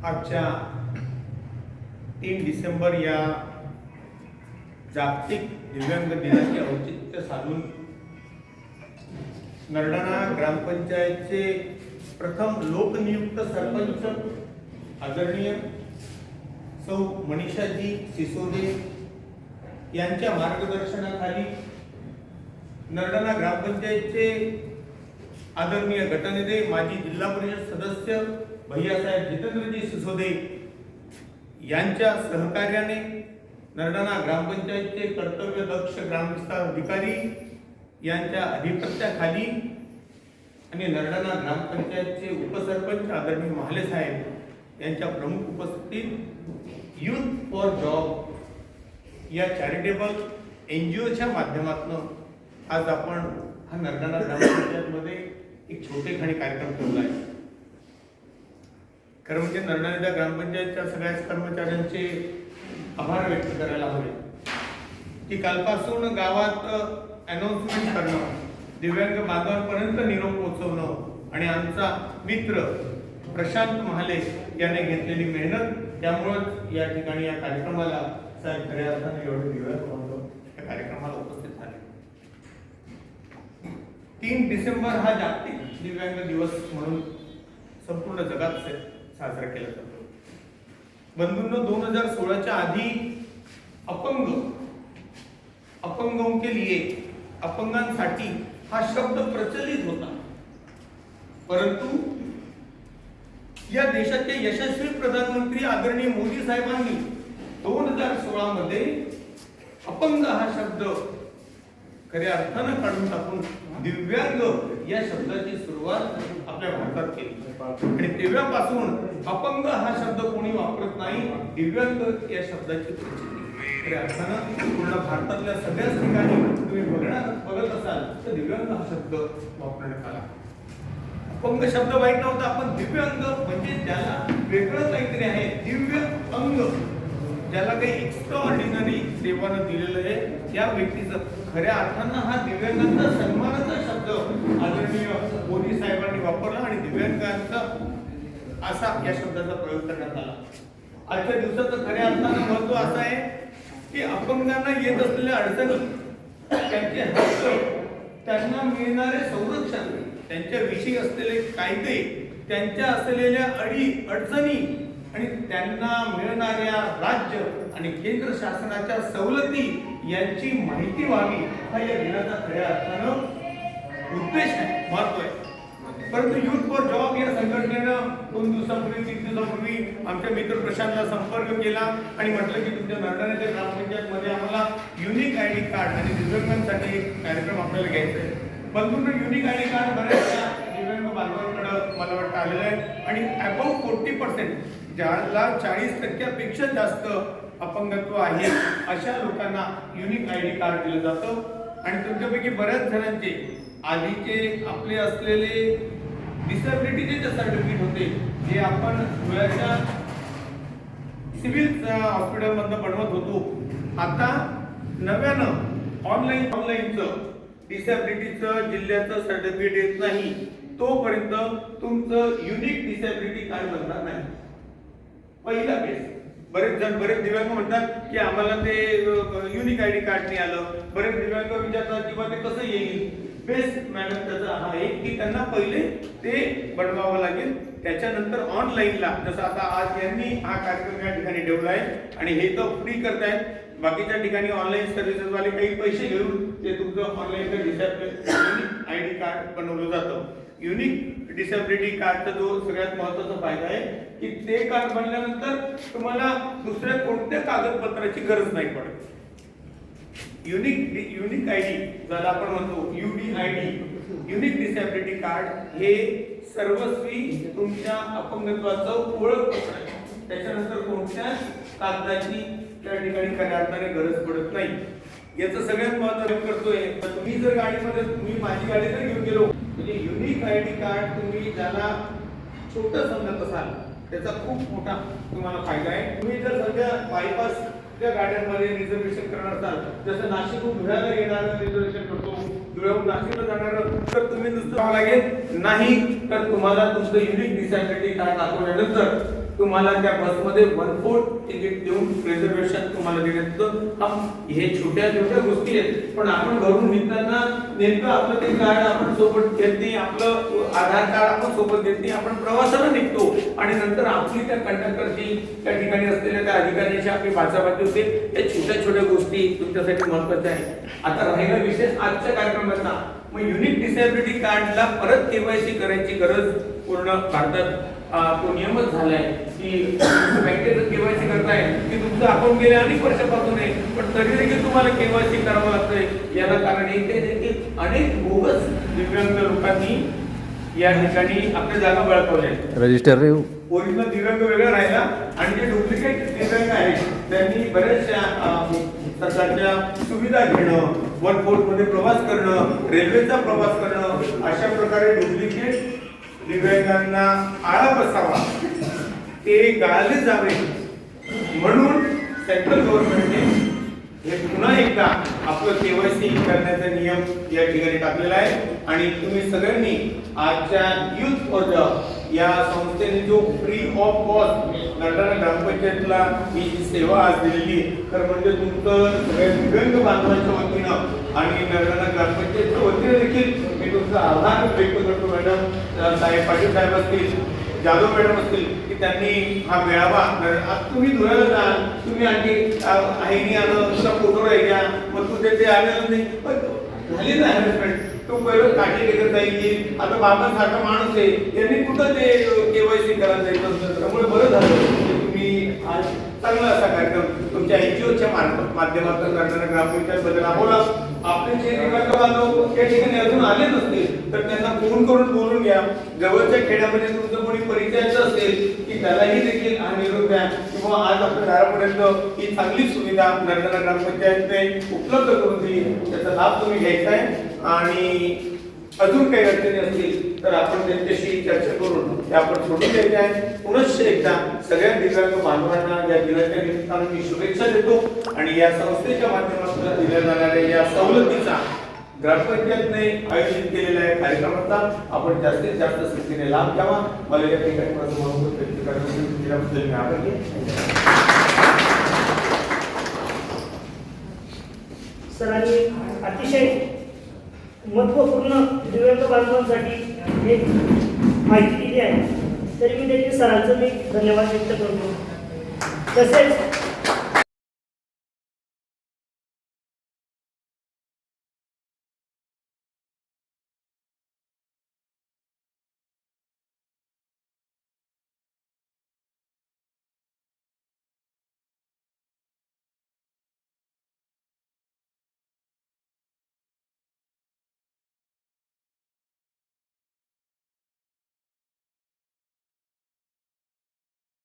आजच्या 3 डिसेंबर या जागतिक दिव्यांग दिनाचे औचित्य साधून नरडाणा ग्रामपंचायतचे प्रथम लोकनियुक्त सरपंच आदरणीय सौ मनीषाजी सिसोदे यांच्या मार्गदर्शनाखाली नरडाणा ग्रामपंचायतचे आदरणीय गटनेते माजी जिल्हा परिषद सदस्य भैयासाहेब जितेंद्रजी सिसोदे यांच्या सहकार्याने नरडाणा ग्रामपंचायतचे कर्तव्यदक्ष ग्रामविस्तार अधिकारी यांच्या अधिपत्याखाली आणि नरडाणा ग्रामपंचायतचे उपसरपंच आदरणीय महाले साहेब यांच्या प्रमुख उपस्थितीत यूथ फॉर जॉब या चॅरिटेबल NGOच्या माध्यमातून आज आपण हा नरडाणा ग्रामपंचायतमध्ये एक छोटेखानी कार्यक्रम ठेवला आहे. खरं म्हणजे नरडाणा ग्रामपंचायतच्या सगळ्याच कर्मचाऱ्यांचे आभार व्यक्त करायला हवे की कालपासून गावात अनाउन्समेंट करणं, दिव्यांग बांधवांपर्यंत निरोप पोहोचवणं आणि आमचा मित्र प्रशांत महाले याने घेतलेली मेहनत, त्यामुळेच या ठिकाणी या कार्यक्रमाला खऱ्या अर्थाने एवढे दिवस या कार्यक्रमाला उपस्थित झाले. 3 डिसेंबर हा जागतिक दिव्यांग दिवस म्हणून संपूर्ण जगात साजरा केला जातो. बंधूंनो, 2016च्या आधी अपंगों के लिए, अपंगांसाठी हा शब्द प्रचलित होता, परंतु या देशाचे यशस्वी प्रधानमंत्री आदरणीय मोदी साहेबांनी 2016 मध्ये अपंग हा शब्द खऱ्या अर्थानं काढून टाकून दिव्यांग या शब्दाची सुरुवात आपल्या भारतात केली आणि तेव्हापासून अपंग हा शब्द कोणी वापरत नाही, दिव्यांग या शब्दाची प्रचिती खऱ्या अर्थानं पूर्ण भारतातल्या सगळ्याच ठिकाणी तुम्ही बघत असाल तर दिव्यांग हा शब्द वापरण्यात आला. अपंग शब्द वाईट नव्हता, पण दिव्यांग म्हणजे ज्याला वेगळं काहीतरी आहे, दिव्य अंग, ज्याला काही एक्स्ट्रा ऑर्डिनरी देवानं दिलेलं आहे, त्या व्यक्तीचं खऱ्या अर्थानं हा दिव्यांगांचा सन्मानाचा शब्द आदरणीय मोदी साहेबांनी वापरला आणि दिव्यांगांचा असा या शब्दाचा प्रयोग करण्यात आला. आजच्या दिवसाचं खऱ्या अर्थानं महत्व असं आहे की अपंगांना येत असलेल्या अडचणी, त्यांचे हक्क, त्यांना मिळणारे संरक्षण, त्यांच्याविषयी असलेले कायदे, त्यांच्या असलेल्या अडचणी आणि त्यांना मिळणाऱ्या राज्य आणि केंद्र शासनाच्या सवलती यांची माहिती व्हावी, हा या दिनाचा खऱ्या अर्थानं उद्देश आहे, महत्व आहे. परंतु यूथ फॉर जॉब या संघटनेनं 2 दिवसापूर्वी 3 दिवसापूर्वी आमच्या मित्र प्रशांतला संपर्क केला आणि म्हटलं की तुमच्या नरडाण्याच्या ग्रामपंचायतमध्ये आम्हाला युनिक ID कार्ड आणि दिव्यांगांसाठी एक कार्यक्रम आपल्याला घ्यायचा आहे. बंधूंना युनिक ID कार्ड बऱ्याचशा दिव्यांग बांधवांकडे मला वाटतं आलेलं आहे आणि अबाव 40%, ज्याला 40% जास्त अपंगत्व आहे अशा लोकांना युनिक ID कार्ड दिलं जातं. आणि तुमच्यापैकी बऱ्याच जणांचे आधीचे आपले असलेले डिसेबिलिटीचे जे सर्टिफिकेट होते, जे आपण धुळ्याच्या सिव्हिल हॉस्पिटलमधनं बनवत होतो, आता नव्यानं ऑनलाईनचं डिसेबिलिटीचं जिल्ह्याचं सर्टिफिकेट येत नाही तोपर्यंत तुमचं युनिक डिसेबिलिटी कार्ड बनणार नाही. पहिला बेस. बरेच दिव्यांग म्हणतात की आम्हाला ते युनिक ID कार्ड नाही आलं. बरेच दिव्यांग विचारतात किंवा ते कसं येईल. बेस मॅडम त्याचा हा आहे की त्यांना पहिले ते बनवावं लागेल, त्याच्यानंतर ऑनलाईनला, जसं आता आज यांनी हा कार्यक्रम या ठिकाणी ठेवला आहे आणि हे तर फ्री करतायत, बाकीच्या ठिकाणी ऑनलाईन सर्व्हिसेस वाले काही पैसे घेऊन ते तुमचं ऑनलाईन युनिक ID कार्ड बनवलं जातं. युनिक डिसेबिलिटी कार्डचा जो सगळ्यात महत्त्वाचा फायदा आहे की ते कार्ड बनल्यानंतर तुम्हाला दुसऱ्या कोणत्या कागदपत्राची गरज नाही पडत. युनिक ID ज्याला आपण म्हणतो UDID, युनिक डिसेबिलिटी कार्ड, हे सर्वस्वी तुमच्या अपंगत्वाचं ओळखपत्र आहे. त्याच्यानंतर कोणत्याच कागदाची त्या ठिकाणी खऱ्या अर्थाने गरज पडत नाही. याचं सगळ्यात महत्त्व करतोय, तुम्ही जर गाडीमध्ये, तुम्ही माझी गाडी जर घेऊन गेलो, म्हणजे युनिक ID कार्ड तुम्ही ज्याला छोटं समजत असाल त्याचा खूप मोठा तुम्हाला फायदा आहे. तुम्ही जर सध्या बायपास त्या गाड्यांमध्ये रिझर्वेशन करणार असाल, जसं नाशिकहून धुळ्याला येणारं रिझर्वेशन करतो, धुळ्याहून नाशिकला जाणार, तर तुम्ही नुसतं लागेल नाही, तर तुम्हाला तुमचं युनिक डिसेबिलिटी कार्ड दाखवल्यानंतर तुम्हाला त्या बसमध्ये 1/4 तिकीट देऊन रिझर्वेशन तुम्हाला देण्यात येतं. हे छोट्या गोष्टी आहेत, पण आपण घरून निघताना नेमकं आपलं ते कार्ड आपण सोबत घेत नाही, आपलं आधार कार्ड आपण सोबत घेत नाही, आपण प्रवासाला निघतो आणि नंतर आपली त्या कंडक्टरची त्या ठिकाणी असलेल्या त्या अधिकाऱ्यांशी आपली बाचाबाची होते. या छोट्या गोष्टी तुमच्यासाठी महत्त्वाच्या आहेत. आता राहिला विषय आजच्या कार्यक्रमाचा, मग युनिक डिसेबिलिटी कार्डला परत केवायसी करायची गरज पूर्ण भारतात तो नियमच झालाय की बँकेचं केवायसी करताय की तुमचं अकाउंट गेले अनेक वर्षापासून आहे, पण तरी देखील तुम्हाला केवायसी करावं लागतंय. याला कारण हे देखील अनेक बोगस दिव्यांग लोकांनी या ठिकाणी आपल्या जागा बळकावल्या. रजिस्टर ओरिजिनल दिव्यांग वेगळा राहिला आणि जे डुप्लिकेट दिव्यांग आहेत त्यांनी बऱ्याचशा सरकारच्या सुविधा घेणं, 1/4 मध्ये प्रवास करणं, रेल्वेचा प्रवास करणं, अशा प्रकारे डुप्लिकेट दिव्यांगांना आळा बसावा, ते गाळले जावे म्हणून सेंट्रल गव्हर्नमेंटने हे पुन्हा एकदा आपलं केवायसी करण्याचा नियम या ठिकाणी टाकलेला आहे. आणि तुम्ही सगळ्यांनी आजच्या युथ फॉर जॉब या संस्थेने जो फ्री ऑफ कॉस्ट नरडाणा ग्रामपंचायतला ही जी सेवा आज दिलेली, तर म्हणजे तुमचं सगळ्या दिव्यांग बांधवांच्या वतीनं आणि नरडाणा ग्रामपंचायतच्या वतीने देखील मी तुमचा आभार व्यक्त करतो. मॅडम साहेब पाटील साहेब असतील, जाधव मॅडम असतील की त्यांनी हा मेळावा, आज तुम्ही धुळ्याला जाल, तुम्ही आणखी आईनी आलं तुझा फोटो राहिल्या, मग तू ते आलेलं नाही, झाली ना हॅरेसमेंट. तो पहिलं काठी घेत जाईल की आता बाबासारखा माणूस आहे, यांनी कुठं ते केवायसी करायला जायचं. त्यामुळे बरं झालं की तुम्ही आज चांगला असा कार्यक्रम तुमच्या एनजीओच्या माध्यमातून करताना ग्रामपंचायत बद्दल बोला. आपले जे दिव्यांग बांधव त्या ठिकाणी अजून आले नसतील तर त्यांना फोन करून बोलून घ्या. जवळच्या खेड्यामध्ये तुमचं कोणी परिचयाचं असेल की त्यालाही देखील हा निरोप द्या, किंवा आज आपल्या दारापर्यंत ही चांगली सुविधा नरडाणा ग्रामपंचायतने उपलब्ध करून दिली, त्याचा लाभ तुम्ही घ्यायचा आहे. आणि अजून काही अडचणी असतील तर आपण त्यांच्याशी चर्चा करून ते आपण सोडून द्यायचे आहे. पुनश्च एकदा सगळ्या दिव्यांग बांधवांना या दिनाच्या निमित्तानं मी शुभेच्छा देतो आणि या संस्थेच्या माध्यमातून दिल्या जाणाऱ्या या सवलतीचा ग्रामपंचायतने आयोजित केलेल्या या कार्यक्रमाचा आपण जास्तीत जास्त संख्येने लाभ घ्यावा. मला या ठिकाणी माझं मनोगत व्यक्त करण्याबद्दल मी आभारी आहे. सरांनी अतिशय महत्त्वपूर्ण दिव्यांग बांधवांसाठी एक माहिती दिली आहे, तरी मी देखील सरांचं मी धन्यवाद व्यक्त करतो. तसेच